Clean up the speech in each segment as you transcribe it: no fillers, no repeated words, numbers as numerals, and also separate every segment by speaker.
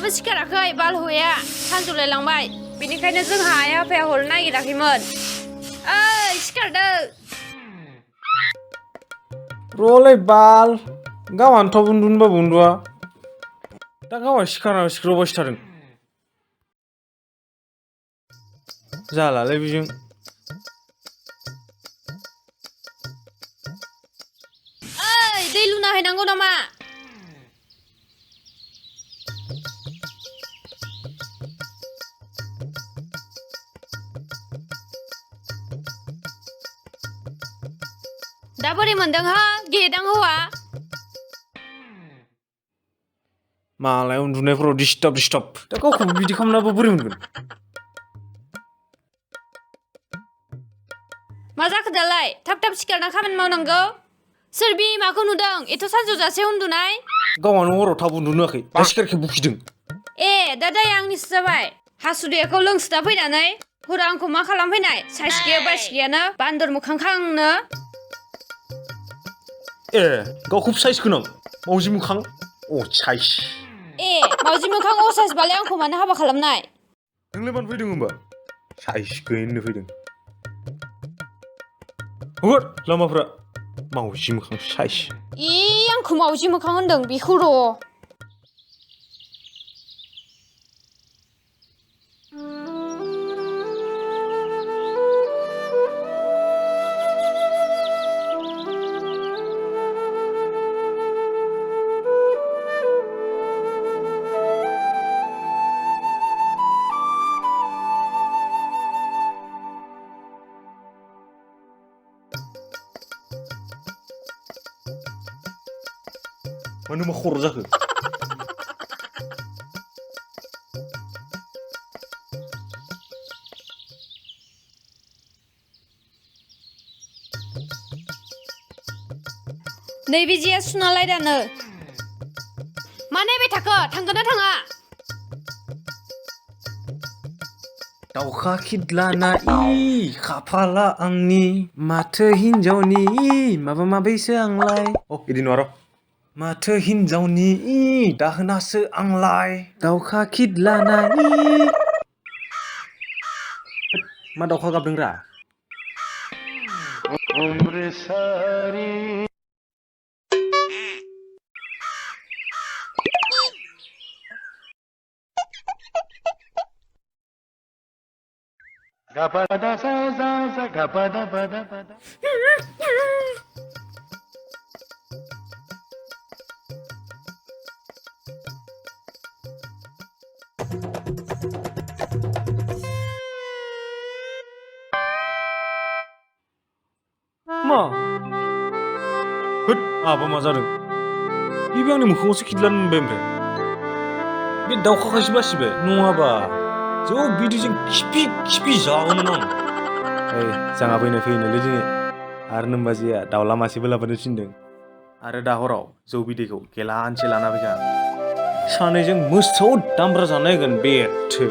Speaker 1: दाबो सिखाराखै बाल हौवाया सानजौलायलांबाय बेनिखायनो जोंहा आइ आफाया हरनो नागिराखैमोन ओइ सिखारदो
Speaker 2: र'लै बाल गावहानोथ' उन्दुनोबाबो उन्दुआ दा गावहा सिखारबायसो थादों जालालै बेजों
Speaker 1: ओइ दै लुना हैनांगौ नामा दा बोरै मोनदों हो गेदां हौवा
Speaker 2: मालाय उन्दुनायफोराव दिस्टार्ब दा गावखौबो बिदि खालामनाबो बोरै मोनगोन
Speaker 1: मा जाखो दालाय थाब थाब सिखारना खामानि मावनांगौ सोर बिमाखौ नुदों एथ' सानजौजासे उन्दुनाय
Speaker 2: गावहानो हराव थाब उन्दुनो होआखै दा सिखारखौ बुखिदों
Speaker 1: ए दा दाया आंनिसो जाबाय हासुदैयाखौ लोंसोना फैनानै हराव आंखौ मा खालामफैनाय साइस गैया बाइस गैयानो बान्दर मोखांखांनो
Speaker 2: ए गावखौ साइस गोनां मावजि मोखां साइस
Speaker 1: ए मावजि मोखां असाइसबालाय आंखौ मानो हाबा खालामनाय
Speaker 2: नोंलाय मानो फैदों होनबा साइस गैयैनो फैदों हगार लामाफ्रा मावजि मोखां साइस
Speaker 1: आंखौ मावजि मोखां होनदों बेखौ र'
Speaker 2: मानो मा खर' जाखो
Speaker 1: नै बे जिया सुनालाय दानो मा नायबाय थाखो थांगोन ना थाङा
Speaker 2: दावखा खिदलानाय खाफाला आंनि माथो हिनजावनि माबा माबिसो आंलाय बिदि नङा र' माथो हिनजावनि दाहोनासो आंलाय दावखा खिदलानाय मा दावखा गाबदों रा मा होद आबा मा जादों बिबो आंनि मोखाङावसो खिदलानो मोनबाय ओमफ्राय बे दावखाखायसो बासिबाय नङाबा जौ बिदैजों खिफि जागौमोन आं जोंहा फैनोलै दिनै आरो नोमबाजैया दाउला मासेबो लाबोनो थिनदों आरो दा हराव जौ बिदैखौ गेलानसे लाना फैखा सानैजों मोसौ दामब्रा जानो नायगोन बेथो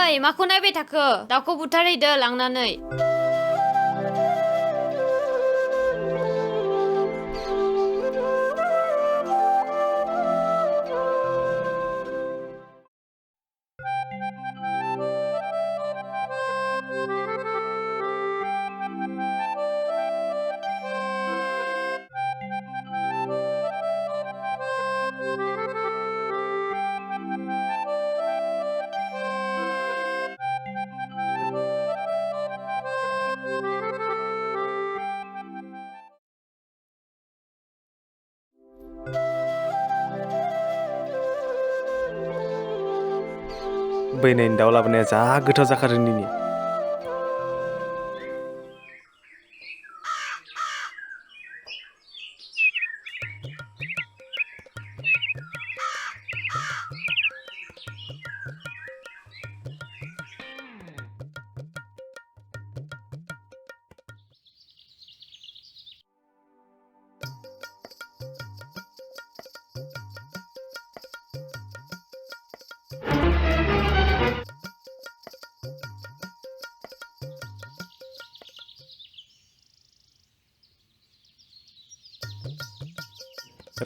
Speaker 1: ओइ माखौ नायबाय थाखो दाउखौ बुथारहैदो लांनानै
Speaker 2: बैनायनि दाउ लाबोनाया जा गोथाव जाखादों दिनै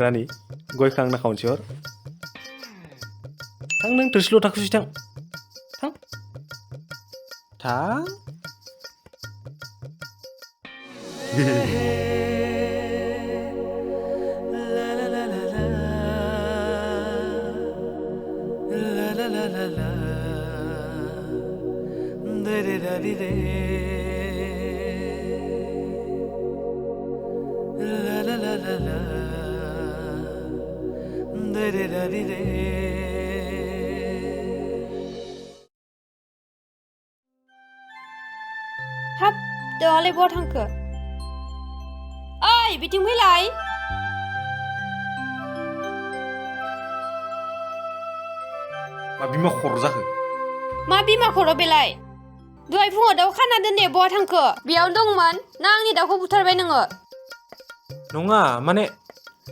Speaker 2: रानि गयखौ आंनो खावनोसै हर थां नों थोरसि लथाखौ सुइथां थां थां
Speaker 1: हाब दाउआलाय बहा थांखो ओइ बिथिं फैलाय
Speaker 2: मा बिमा खर' जाखो
Speaker 1: मा बिमा खर' बेलाय दहाय फुङाव दाउ खाना दोननाया बहा थांखो बेयाव दंमोन ना आंनि दाउखौ बुथारबाय नोङो
Speaker 2: नङा माने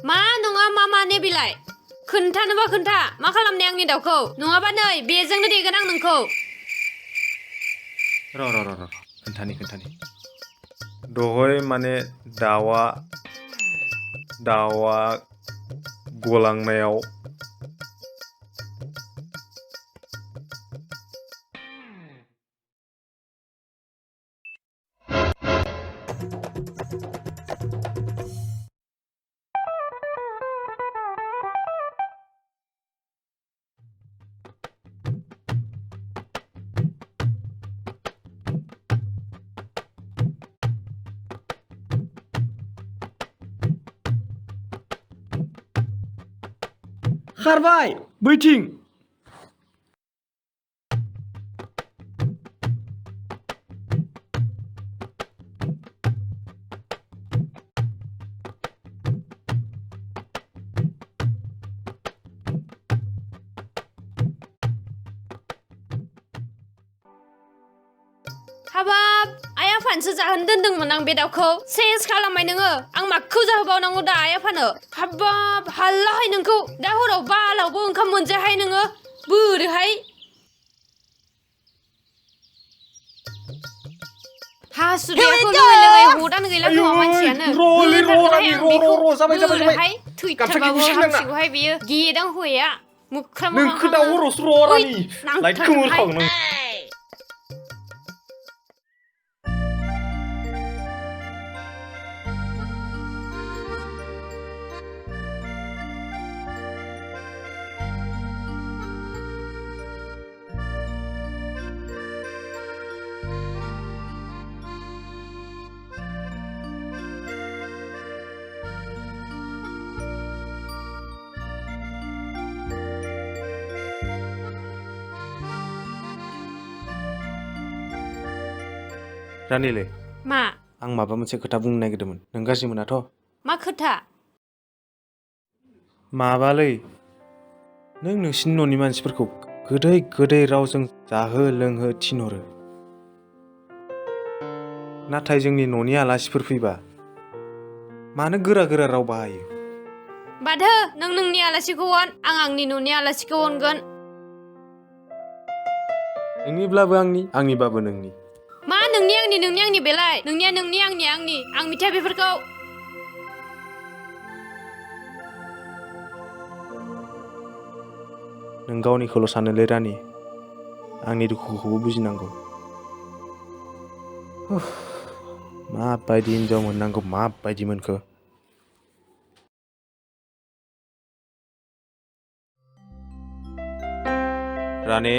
Speaker 1: मा नङा मा माने बेलाय खोन्थानोबा खोन्था मा खालामनाय आंनि दाउखौ नङाबा नै बेजोंनो देगोन आं नोंखौ
Speaker 2: र' खोन्थानि दहाय माने दाउआ गलांनायाव खारबाय बैथिं
Speaker 1: हाबाब आइ आफानोसो जाहोनो दोनदोंमोन आं बे दाउखौ सेस खालामबाय नोङो आं माखौ जाहोबावनांगौ दा आइ आफानो हाबाब हाल्लाहाय नोंखौ दा हराव बालावबो ओंखाम मोनजायाहाय नोङो बोरैहाय हासुदैयाखौ लोङै हदानो गैला खोमा मानसियानो बोरैहाय आं बेखौ बोरैहाय थैथारबाबो हामसिगौहाय बेयो गेदां हौवाया मुख्रा नांथारगोनहाय
Speaker 2: रानिले
Speaker 1: मा
Speaker 2: आं माबा मोनसे खोथा बुंनो नागिरदोंमोन नों गाज्रि मोनाथ'
Speaker 1: मा खोथा
Speaker 2: माबालै नों नोंसिनि न'नि मानसिफोरखौ गोदै रावजों जाहो लोंहो थिनहरो नाथाय जोंनि न'नि आलासिफोर फैबा मानो गोरा राव बाहायो
Speaker 1: बादहो नों नोंनि आलासिखौ अन आं आंनि न'नि आलासिखौ अनगोन
Speaker 2: नोंनिब्लाबो आंनि आंनिबाबो नोंनि
Speaker 1: मा नोंनि आंनि बेलाय नोंनिया नोंनि आंनिया आंनि आं मिथिया बेफोरखौ
Speaker 2: नों गावनिखौल' सानोलै रानि आंनि दुखुखौबो बुजिनांगौ माबायदि हिनजाव मोननांगौ माबायदि मोनखो रानि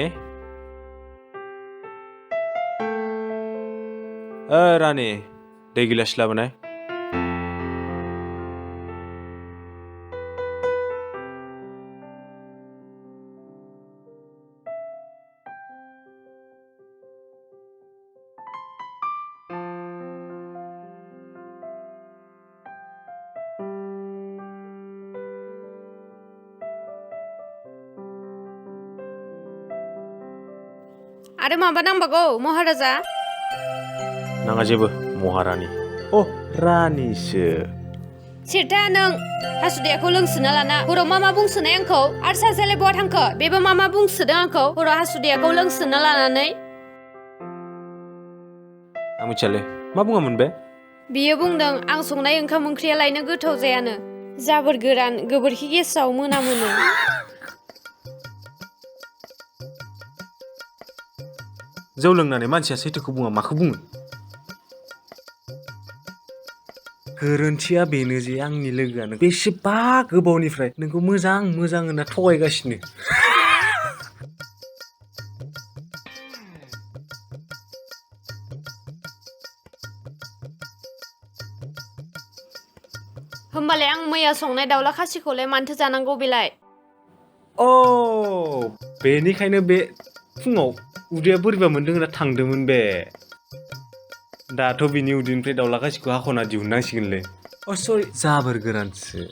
Speaker 2: रानि दै गिलास लाबोनाय
Speaker 1: आरो माबा नांबावगौ महाराजा
Speaker 2: नाङा जेबो महारानि रानिसो
Speaker 1: सिरथा नों हासुदैयाखौ लोंसोना लाना हराव मा बुंसोनाय आंखौ आरो सासेयालाय बहा थांखो बेबो मा बुंसोदों आंखौ हराव हासुदैयाखौ लोंसोना लानानै
Speaker 2: आं मिथियालै मा बुङामोन बे
Speaker 1: बियो बुंदों आं संनाय ओंखाम ओंख्रिया लायनो गोथाव जायानो जाबोर गोरान गोबोरखि गेसाव मोनामोनो
Speaker 2: जौ लोंनानै मानसिया सैथोखौ बुङा माखौ बुङो गोरोन्थिया बेनो जे आंनि लोगोआनो बेसेबा गोबावनिफ्राय नोंखौ मोजां होनना थगायगासिनो
Speaker 1: होमबालाय आं मैया संनाय दाउला खासिखौलाय मानोथो जानांगौ बेलाय
Speaker 2: बेनिखायनो बे फुङाव उदैया बोरैबा मोनदों होनना थांदोंमोन बे दाथ' बिनि उदैनिफ्राय दाउला खासिखौ हाख'ना दिहुननांसिगोनलै सरि जाबोर गोरानसो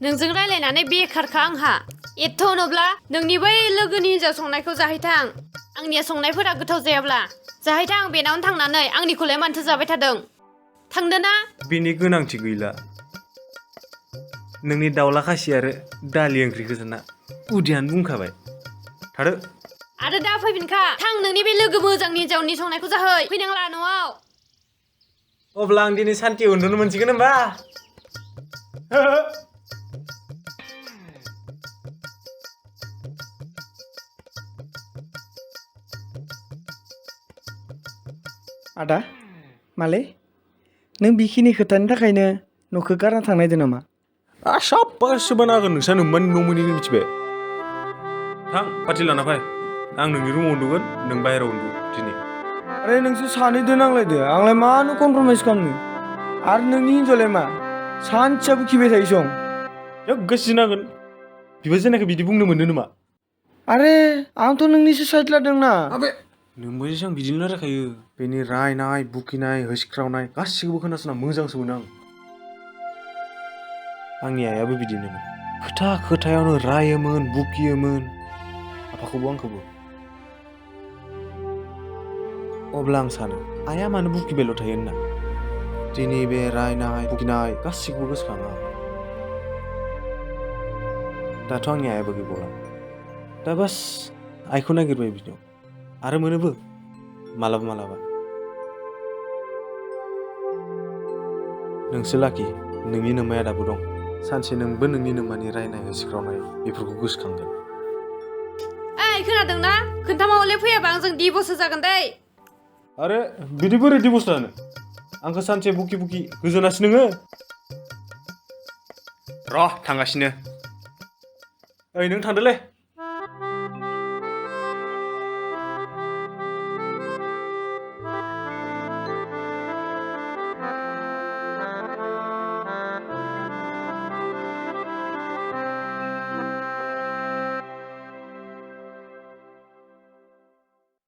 Speaker 1: नोंजों रायलायनानै बेखारखा आंहा एथ' होनोब्ला नोंनि बै लोगोनि हिन्जाव संनायखौ जाहैथां आंनिया संनायफोरा गोथाव जायाब्ला जाहैथां बेनावनो थांनानै आंनिखौलाय मानोथो जाबाय थादों थांदोना
Speaker 2: बेनि गोनांथि गैला नोंनि दाउला खासि आरो दालि ओंख्रिखौ जाना उदैयानो बुंखाबाय थादो
Speaker 1: आरो दा फैफिनखा थां नोंनि बे लोगो मोजांनि हिन्जावनि संनायखौ जाहै फैनांला न'आव
Speaker 2: अब्ला आं दिनै सान्थियाव उन्दुनो मोनसिगोन होमबा
Speaker 3: आदा मालै नों बेखिनि खोथानि थाखायनो न'खौ गारना थांनायदो नामा
Speaker 2: साब्बास सोबानो हागोन नोंसा नोंमानि न' मोनैनो मिथिबाय थां पार्टि लाना फै आं नोंनि रुमाव उन्दुगोन नों बाहेरायाव उन्दु दिनै
Speaker 3: आरे नोंसोर सानैदो नांलायदो आंलाय मानो कमप्रमाइज खालामनो आरो नोंनि हिन्जावलाय मा सानसेयाबो खिबाय थायो सं
Speaker 2: गोसो नांगोन बिबाजै जानायखौ बिदि बुंनो मोनो नामा
Speaker 3: आरे आंथ' नोंनिसो साइड लादोंना
Speaker 2: नोंबो जेसां बिदिनो रायलायखायो बेनि रायनाय बुखिनाय होसिख्रावनाय गासिखौबो खोनासंना मोजांसो मोनो आं आंनि आइयाबो बिदिनोमोन खोथायावनो रायोमोन बुखियोमोन आफाखौबो आंखौबो अब्ला आं सानो आइया मानो बुखिबायल' थायो होनना दिनै बे रायनाय बुखिनाय गासिखौबो गोसोखाङो दाथ' आंनि आइयाबो गैबावला दा बास आइखौ नागिरबाय बिदियाव आरो मोनोबो मालाबा नोंसो लाखि नोंनि नोमाया दाबो दं सानसे नोंबो नोंनि नोमानि रायनाय होसिख्रावनाय बेफोरखौ गोसोखांगोन
Speaker 1: खोनादोंना खोन्थामावले फैयाबा आंजों दिभर्स जागोन दै
Speaker 2: आरे बिदि बोरै दिभर्स लानो आंखौ सानसे बुखि गोजोनासै नोङो र' थांगासिनो ओइ नों थांदोलै